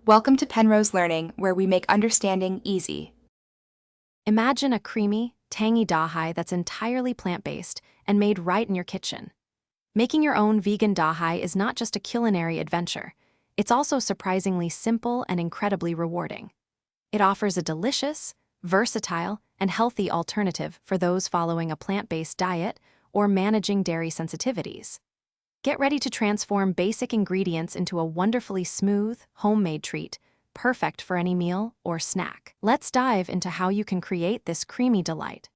Welcome to Penrose Learning, where we make understanding easy. Imagine a creamy, tangy Dahi that's entirely plant-based and made right in your kitchen. Making your own vegan Dahi is not just a culinary adventure, it's also surprisingly simple and incredibly rewarding. It offers a delicious, versatile, and healthy alternative for those following a plant-based diet or managing dairy sensitivities. Get ready to transform basic ingredients into a wonderfully smooth, homemade treat, perfect for any meal or snack. Let's dive into how you can create this creamy delight.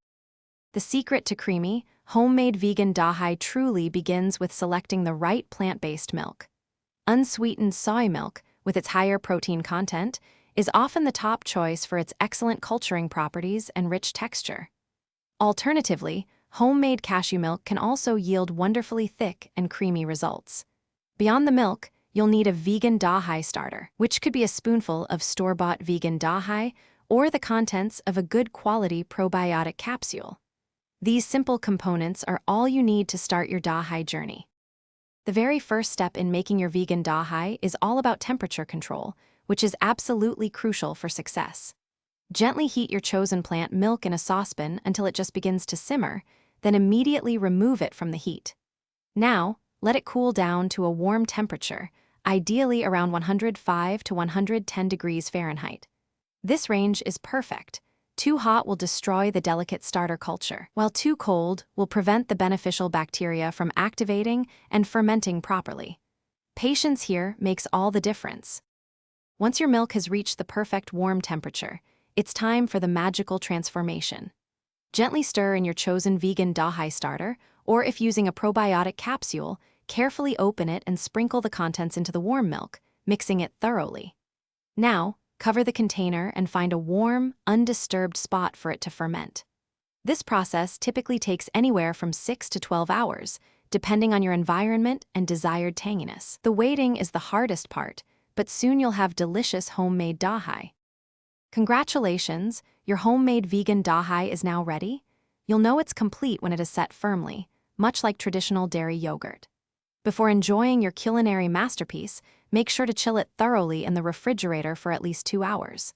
The secret to creamy, homemade vegan Dahi truly begins with selecting the right plant-based milk. Unsweetened soy milk, with its higher protein content, is often the top choice for its excellent culturing properties and rich texture. Alternatively, homemade cashew milk can also yield wonderfully thick and creamy results. Beyond the milk, you'll need a vegan Dahi starter, which could be a spoonful of store-bought vegan Dahi or the contents of a good quality probiotic capsule. These simple components are all you need to start your Dahi journey. The very first step in making your vegan Dahi is all about temperature control, which is absolutely crucial for success. Gently heat your chosen plant milk in a saucepan until it just begins to simmer, then immediately remove it from the heat. Now, let it cool down to a warm temperature, ideally around 105 to 110 degrees Fahrenheit. This range is perfect. Too hot will destroy the delicate starter culture, while too cold will prevent the beneficial bacteria from activating and fermenting properly. Patience here makes all the difference. Once your milk has reached the perfect warm temperature, it's time for the magical transformation. Gently stir in your chosen vegan Dahi starter, or if using a probiotic capsule, carefully open it and sprinkle the contents into the warm milk, mixing it thoroughly. Now, cover the container and find a warm, undisturbed spot for it to ferment. This process typically takes anywhere from 6 to 12 hours, depending on your environment and desired tanginess. The waiting is the hardest part, but soon you'll have delicious homemade Dahi. Congratulations, your homemade vegan Dahi is now ready. You'll know it's complete when it is set firmly, much like traditional dairy yogurt. Before enjoying your culinary masterpiece, make sure to chill it thoroughly in the refrigerator for at least 2 hours.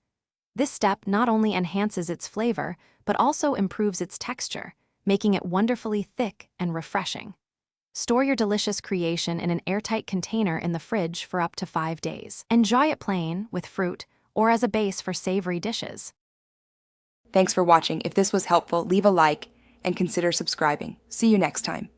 This step not only enhances its flavor, but also improves its texture, making it wonderfully thick and refreshing. Store your delicious creation in an airtight container in the fridge for up to 5 days. Enjoy it plain, with fruit, or as a base for savory dishes. Thanks for watching. If this was helpful, leave a like and consider subscribing. See you next time.